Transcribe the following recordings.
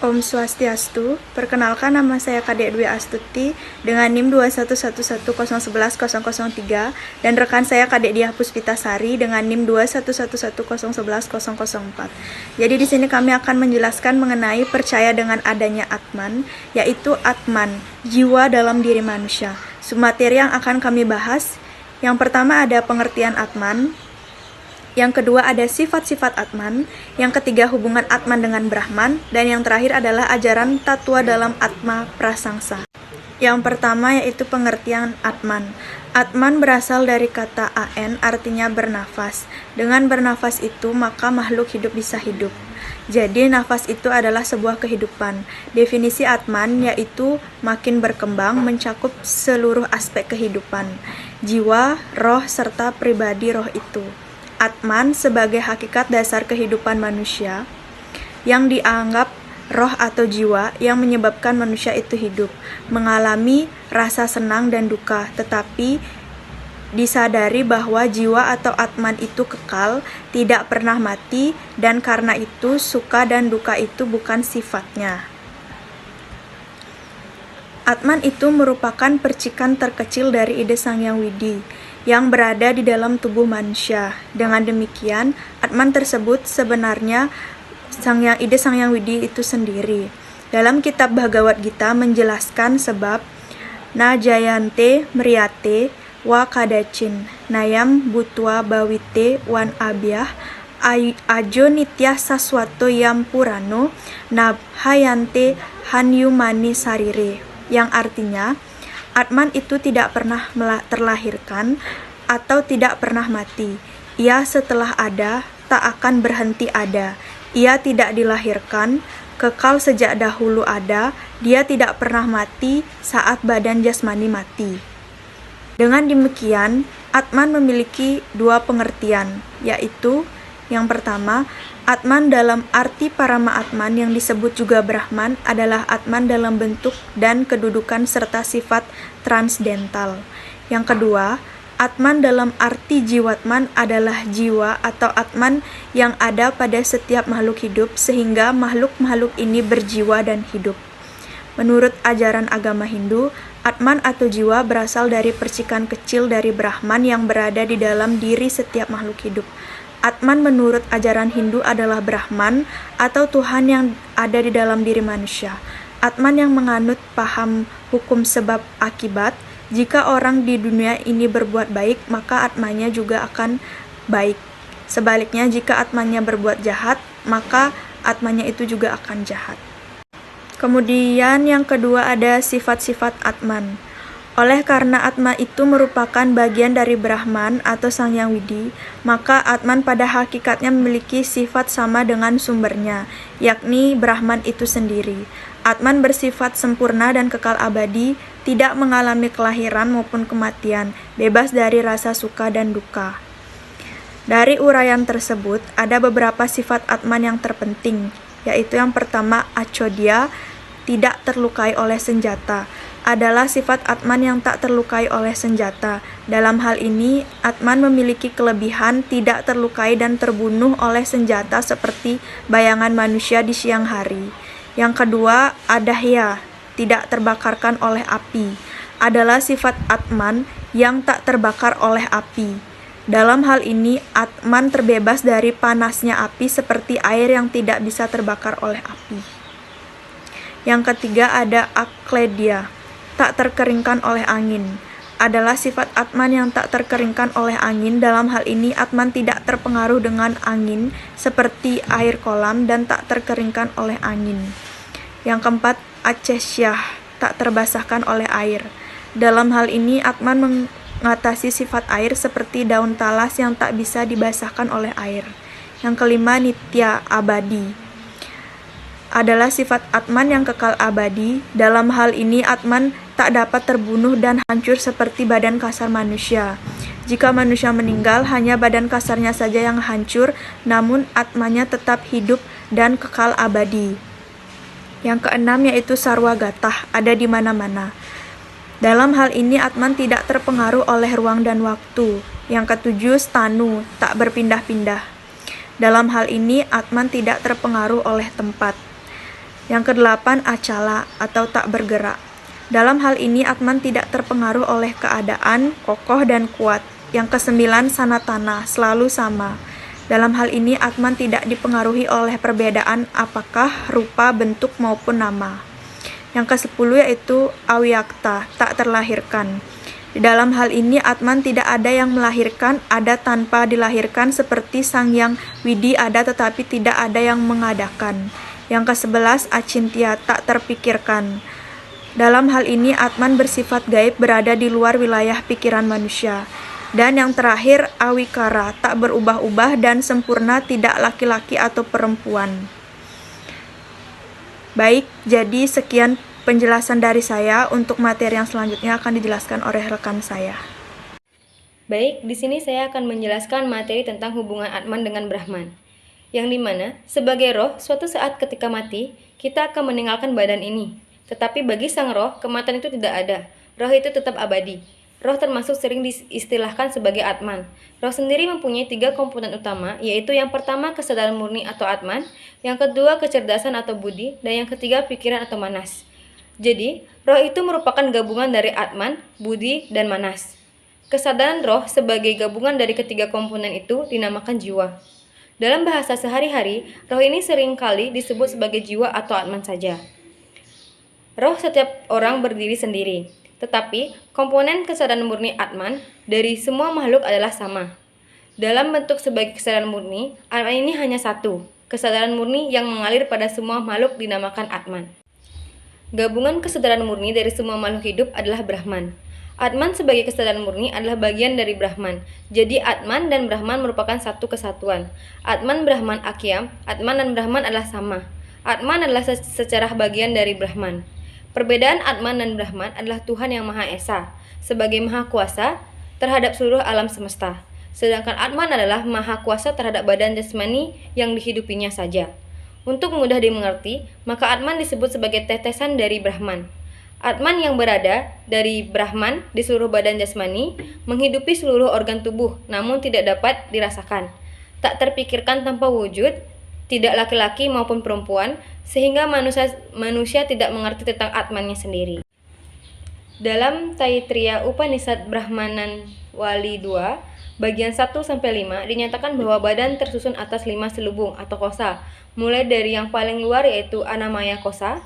Om Swastiastu, perkenalkan nama saya Kadek Dwi Astuti dengan NIM 21110110003 dan rekan saya Kadek Diah Puspitasari dengan NIM 21110110004. Jadi di sini kami akan menjelaskan mengenai percaya dengan adanya Atman, yaitu Atman, jiwa dalam diri manusia. Submateri yang akan kami bahas, yang pertama ada pengertian Atman, yang kedua ada sifat-sifat Atman, yang ketiga hubungan Atman dengan Brahman, dan yang terakhir adalah ajaran tatua dalam Atma Prasangsa. Yang pertama yaitu pengertian Atman. Atman berasal dari kata an, artinya bernafas. Dengan bernafas itu maka makhluk hidup bisa hidup. Jadi nafas itu adalah sebuah kehidupan. Definisi Atman yaitu makin berkembang mencakup seluruh aspek kehidupan, jiwa, roh, serta pribadi roh itu. Atman sebagai hakikat dasar kehidupan manusia yang dianggap roh atau jiwa yang menyebabkan manusia itu hidup, mengalami rasa senang dan duka, tetapi disadari bahwa jiwa atau Atman itu kekal, tidak pernah mati, dan karena itu suka dan duka itu bukan sifatnya. Atman itu merupakan percikan terkecil dari ide Sang Hyang Widi yang berada di dalam tubuh manusia. Dengan demikian, Atman tersebut sebenarnya ide Sang Hyang Widi itu sendiri. Dalam kitab Bhagavad Gita menjelaskan sebab Najayante Mriyate wa kadacin nayam butwa bawite wan abyah ajo nityah saswato yam purano nabhayante hanyumani sarire, yang artinya Atman itu tidak pernah terlahirkan atau tidak pernah mati. Ia setelah ada, tak akan berhenti ada. Ia tidak dilahirkan, kekal sejak dahulu ada. Dia tidak pernah mati saat badan jasmani mati. Dengan demikian, Atman memiliki dua pengertian, yaitu yang pertama, Atman dalam arti Parama Atman yang disebut juga Brahman adalah Atman dalam bentuk dan kedudukan serta sifat transdental. Yang kedua, Atman dalam arti Jiwatman adalah jiwa atau Atman yang ada pada setiap makhluk hidup sehingga makhluk-makhluk ini berjiwa dan hidup. Menurut ajaran agama Hindu, Atman atau jiwa berasal dari percikan kecil dari Brahman yang berada di dalam diri setiap makhluk hidup. Atman menurut ajaran Hindu adalah Brahman atau Tuhan yang ada di dalam diri manusia. Atman yang menganut paham hukum sebab akibat. Jika orang di dunia ini berbuat baik, maka Atmannya juga akan baik. Sebaliknya, jika Atmannya berbuat jahat, maka Atmannya itu juga akan jahat. Kemudian yang kedua ada sifat-sifat Atman. Oleh karena Atman itu merupakan bagian dari Brahman atau Sang Hyang Widi, maka Atman pada hakikatnya memiliki sifat sama dengan sumbernya, yakni Brahman itu sendiri. Atman bersifat sempurna dan kekal abadi, tidak mengalami kelahiran maupun kematian, bebas dari rasa suka dan duka. Dari uraian tersebut, ada beberapa sifat Atman yang terpenting, yaitu yang pertama, Achodya, tidak terlukai oleh senjata, adalah sifat Atman yang tak terlukai oleh senjata. Dalam hal ini, Atman memiliki kelebihan tidak terlukai dan terbunuh oleh senjata seperti bayangan manusia di siang hari. Yang kedua, Adahya, tidak terbakarkan oleh api, adalah sifat Atman yang tak terbakar oleh api. Dalam hal ini, Atman terbebas dari panasnya api seperti air yang tidak bisa terbakar oleh api. Yang ketiga ada Akledya, tak terkeringkan oleh angin, adalah sifat Atman yang tak terkeringkan oleh angin. Dalam hal ini Atman tidak terpengaruh dengan angin seperti air kolam dan tak terkeringkan oleh angin. Yang keempat, Acesyah, tak terbasahkan oleh air. Dalam hal ini Atman mengatasi sifat air seperti daun talas yang tak bisa dibasahkan oleh air. Yang kelima, Nitya, abadi, adalah sifat Atman yang kekal abadi. Dalam hal ini Atman tak dapat terbunuh dan hancur seperti badan kasar manusia. Jika manusia meninggal, hanya badan kasarnya saja yang hancur, namun Atmannya tetap hidup dan kekal abadi. Yang keenam yaitu Sarwagatah, ada di mana-mana. Dalam hal ini Atman tidak terpengaruh oleh ruang dan waktu. Yang ketujuh, Stanu, tak berpindah-pindah. Dalam hal ini Atman tidak terpengaruh oleh tempat. Yang kedelapan, acala atau tak bergerak. Dalam hal ini Atman tidak terpengaruh oleh keadaan, kokoh dan kuat. Yang kesembilan, sanatana, selalu sama. Dalam hal ini Atman tidak dipengaruhi oleh perbedaan apakah rupa, bentuk maupun nama. Yang kesepuluh yaitu awyakta, tak terlahirkan. Di dalam hal ini Atman tidak ada yang melahirkan, ada tanpa dilahirkan, seperti Sang Yang Widi ada tetapi tidak ada yang mengadakan. Yang ke-11, acintya, tak terpikirkan. Dalam hal ini Atman bersifat gaib, berada di luar wilayah pikiran manusia. Dan yang terakhir, awikara, tak berubah-ubah dan sempurna, tidak laki-laki atau perempuan. Baik, jadi sekian penjelasan dari saya. Untuk materi yang selanjutnya akan dijelaskan oleh rekan saya. Baik, di sini saya akan menjelaskan materi tentang hubungan Atman dengan Brahman. Yang dimana, sebagai roh, suatu saat ketika mati, kita akan meninggalkan badan ini. Tetapi bagi sang roh, kematian itu tidak ada. Roh itu tetap abadi. Roh termasuk sering diistilahkan sebagai Atman. Roh sendiri mempunyai 3 komponen utama, yaitu yang pertama kesadaran murni atau Atman, yang kedua kecerdasan atau Budi, dan yang ketiga pikiran atau Manas. Jadi, roh itu merupakan gabungan dari Atman, Budi, dan Manas. Kesadaran roh sebagai gabungan dari ketiga komponen itu dinamakan jiwa. Dalam bahasa sehari-hari, roh ini seringkali disebut sebagai jiwa atau Atman saja. Roh setiap orang berdiri sendiri, tetapi komponen kesadaran murni Atman dari semua makhluk adalah sama. Dalam bentuk sebagai kesadaran murni, Atman ini hanya satu. Kesadaran murni yang mengalir pada semua makhluk dinamakan Atman. Gabungan kesadaran murni dari semua makhluk hidup adalah Brahman. Atman sebagai kesadaran murni adalah bagian dari Brahman. Jadi Atman dan Brahman merupakan satu kesatuan. Atman Brahman Akyam, Atman dan Brahman adalah sama. Atman adalah secara bagian dari Brahman. Perbedaan Atman dan Brahman adalah Tuhan yang Maha Esa, sebagai Maha Kuasa terhadap seluruh alam semesta. Sedangkan Atman adalah Maha Kuasa terhadap badan jasmani yang dihidupinya saja. Untuk mudah dimengerti, maka Atman disebut sebagai tetesan dari Brahman. Atman yang berada dari Brahman di seluruh badan jasmani menghidupi seluruh organ tubuh, namun tidak dapat dirasakan. Tak terpikirkan tanpa wujud, tidak laki-laki maupun perempuan, sehingga manusia tidak mengerti tentang Atmannya sendiri. Dalam Taittiriya Upanishad Brahmanan Wali 2, bagian 1-5 dinyatakan bahwa badan tersusun atas 5 selubung atau kosa, mulai dari yang paling luar yaitu Anamaya Kosa,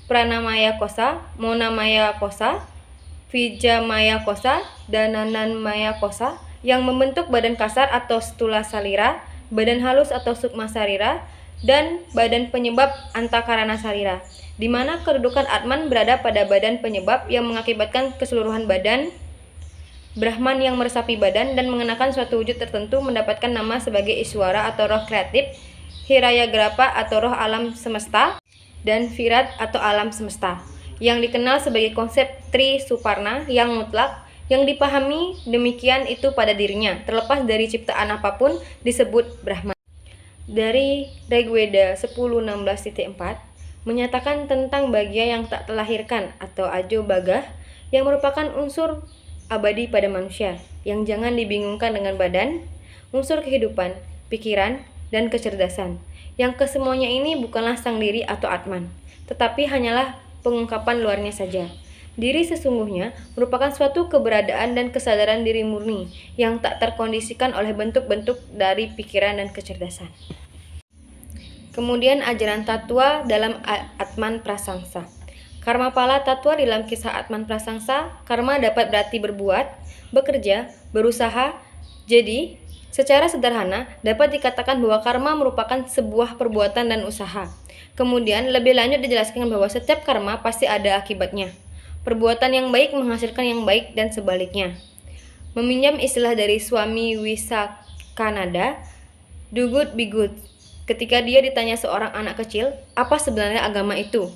Pranamaya Kosa, Monamaya Kosa, Vijamaya Kosa, dan Nananmaya Kosa, yang membentuk badan kasar atau Stula Salira, badan halus atau Sukma Sarira, dan badan penyebab Antakarana Sarira, di mana kedudukan Atman berada pada badan penyebab yang mengakibatkan keseluruhan badan. Brahman yang meresapi badan dan mengenakan suatu wujud tertentu mendapatkan nama sebagai Iswara atau roh kreatif, Hirayagrapa atau roh alam semesta, dan Virat atau alam semesta, yang dikenal sebagai konsep Tri Suparna yang mutlak, yang dipahami demikian itu pada dirinya, terlepas dari ciptaan apapun disebut Brahman. Dari Rigveda 10.16.4 menyatakan tentang bagya yang tak terlahirkan atau ajo bagah, yang merupakan unsur abadi pada manusia, yang jangan dibingungkan dengan badan, unsur kehidupan, pikiran, dan kecerdasan, yang kesemuanya ini bukanlah sang diri atau Atman, tetapi hanyalah pengungkapan luarnya saja. Diri sesungguhnya merupakan suatu keberadaan dan kesadaran diri murni yang tak terkondisikan oleh bentuk-bentuk dari pikiran dan kecerdasan. Kemudian ajaran Tattwa dalam Atman Prasangsa. Karma pala Tattwa dalam kisah Atman Prasangsa, karma dapat berarti berbuat, bekerja, berusaha. Jadi, secara sederhana dapat dikatakan bahwa karma merupakan sebuah perbuatan dan usaha. Kemudian lebih lanjut dijelaskan bahwa setiap karma pasti ada akibatnya. Perbuatan yang baik menghasilkan yang baik dan sebaliknya. Meminjam istilah dari Swami Vivekananda, do good be good. Ketika dia ditanya seorang anak kecil, apa sebenarnya agama itu?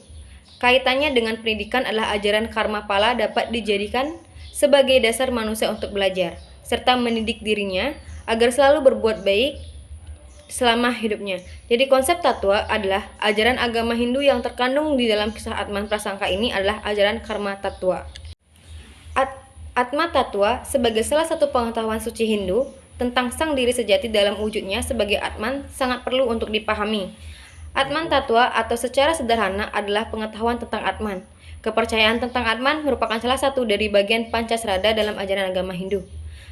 Kaitannya dengan pendidikan adalah ajaran karma pala dapat dijadikan sebagai dasar manusia untuk belajar, serta mendidik dirinya agar selalu berbuat baik selama hidupnya. Jadi konsep Tattwa adalah ajaran agama Hindu yang terkandung di dalam kisah Atman Prasangka ini adalah ajaran karma Tattwa. Atma Tattwa sebagai salah satu pengetahuan suci Hindu tentang sang diri sejati dalam wujudnya sebagai Atman sangat perlu untuk dipahami. Atman Tattva atau secara sederhana adalah pengetahuan tentang Atman. Kepercayaan tentang Atman merupakan salah satu dari bagian Pancasrada dalam ajaran agama Hindu.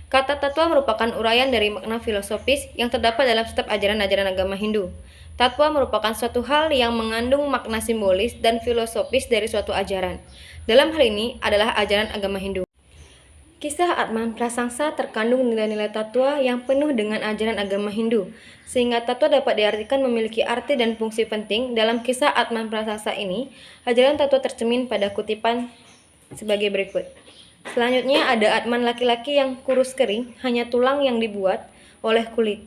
Kata Tattva merupakan uraian dari makna filosofis yang terdapat dalam setiap ajaran-ajaran agama Hindu. Tattva merupakan suatu hal yang mengandung makna simbolis dan filosofis dari suatu ajaran. Dalam hal ini adalah ajaran agama Hindu. Kisah Atman Prasangsa terkandung nilai-nilai tattva yang penuh dengan ajaran agama Hindu, sehingga tattva dapat diartikan memiliki arti dan fungsi penting. Dalam kisah Atman Prasangsa ini, ajaran tattva tercermin pada kutipan sebagai berikut. Selanjutnya ada Atman laki-laki yang kurus kering, hanya tulang yang dibuat oleh kulit.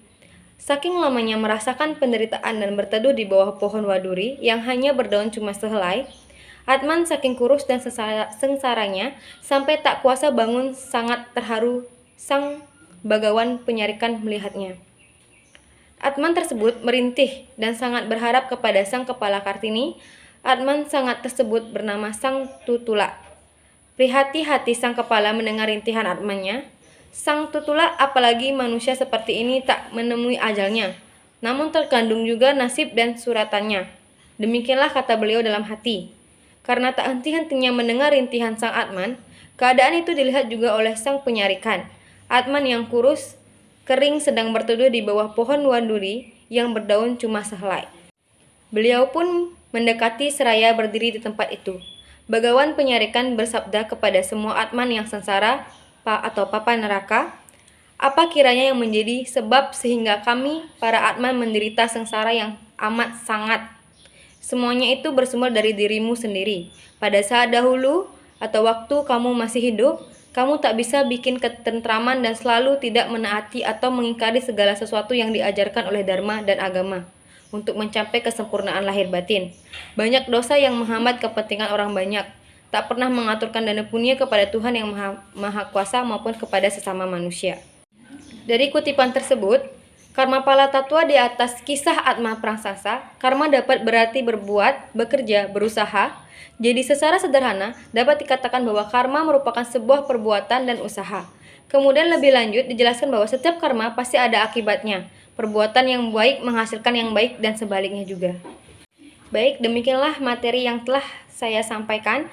Saking lamanya merasakan penderitaan dan berteduh di bawah pohon waduri yang hanya berdaun cuma sehelai, Atman saking kurus dan sengsaranya sampai tak kuasa bangun, sangat terharu sang bagawan penyarikan melihatnya. Atman tersebut merintih dan sangat berharap kepada sang kepala Kartini. Atman sangat tersebut bernama Sang Tutula. Prihati-hati sang kepala mendengar rintihan Atmannya. Sang Tutula, apalagi manusia seperti ini tak menemui ajalnya, namun terkandung juga nasib dan suratannya. Demikianlah kata beliau dalam hati. Karena tak henti-hentinya mendengar rintihan sang Atman, keadaan itu dilihat juga oleh sang penyarikan. Atman yang kurus, kering sedang berteduh di bawah pohon waduri yang berdaun cuma sehelai. Beliau pun mendekati seraya berdiri di tempat itu. Bagawan penyarikan bersabda kepada semua Atman yang sengsara atau papa neraka, apa kiranya yang menjadi sebab sehingga kami para Atman menderita sengsara yang amat sangat? Semuanya itu bersumber dari dirimu sendiri. Pada saat dahulu atau waktu kamu masih hidup, kamu tak bisa bikin ketentraman dan selalu tidak menaati atau mengingkari segala sesuatu yang diajarkan oleh dharma dan agama untuk mencapai kesempurnaan lahir batin. Banyak dosa yang menghambat kepentingan orang banyak. Tak pernah mengaturkan dana punya kepada Tuhan yang maha kuasa maupun kepada sesama manusia. Dari kutipan tersebut, karma pala tattva di atas kisah Atma Prasangsa, karma dapat berarti berbuat, bekerja, berusaha. Jadi secara sederhana dapat dikatakan bahwa karma merupakan sebuah perbuatan dan usaha. Kemudian lebih lanjut dijelaskan bahwa setiap karma pasti ada akibatnya. Perbuatan yang baik menghasilkan yang baik dan sebaliknya juga. Baik, demikianlah materi yang telah saya sampaikan.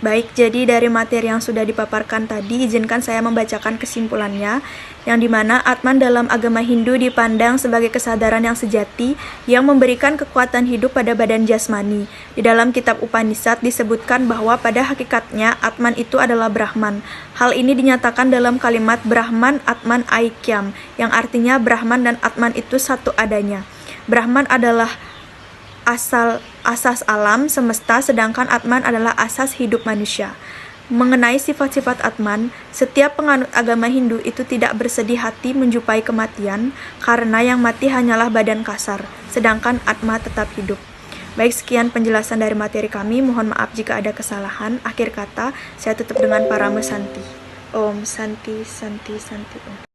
Baik, jadi dari materi yang sudah dipaparkan tadi, izinkan saya membacakan kesimpulannya, yang dimana Atman dalam agama Hindu dipandang sebagai kesadaran yang sejati yang memberikan kekuatan hidup pada badan jasmani. Di dalam kitab Upanishad disebutkan bahwa pada hakikatnya Atman itu adalah Brahman. Hal ini dinyatakan dalam kalimat Brahman Atman Aikyam, yang artinya Brahman dan Atman itu satu adanya. Brahman adalah asas alam semesta, sedangkan Atman adalah asas hidup manusia. Mengenai sifat-sifat Atman, setiap penganut agama Hindu itu tidak bersedih hati menjumpai kematian, karena yang mati hanyalah badan kasar, sedangkan Atma tetap hidup. Baik, sekian penjelasan dari materi kami. Mohon maaf jika ada kesalahan. Akhir kata, saya tutup dengan Parama Santi. Om Santi Santi Santi Om.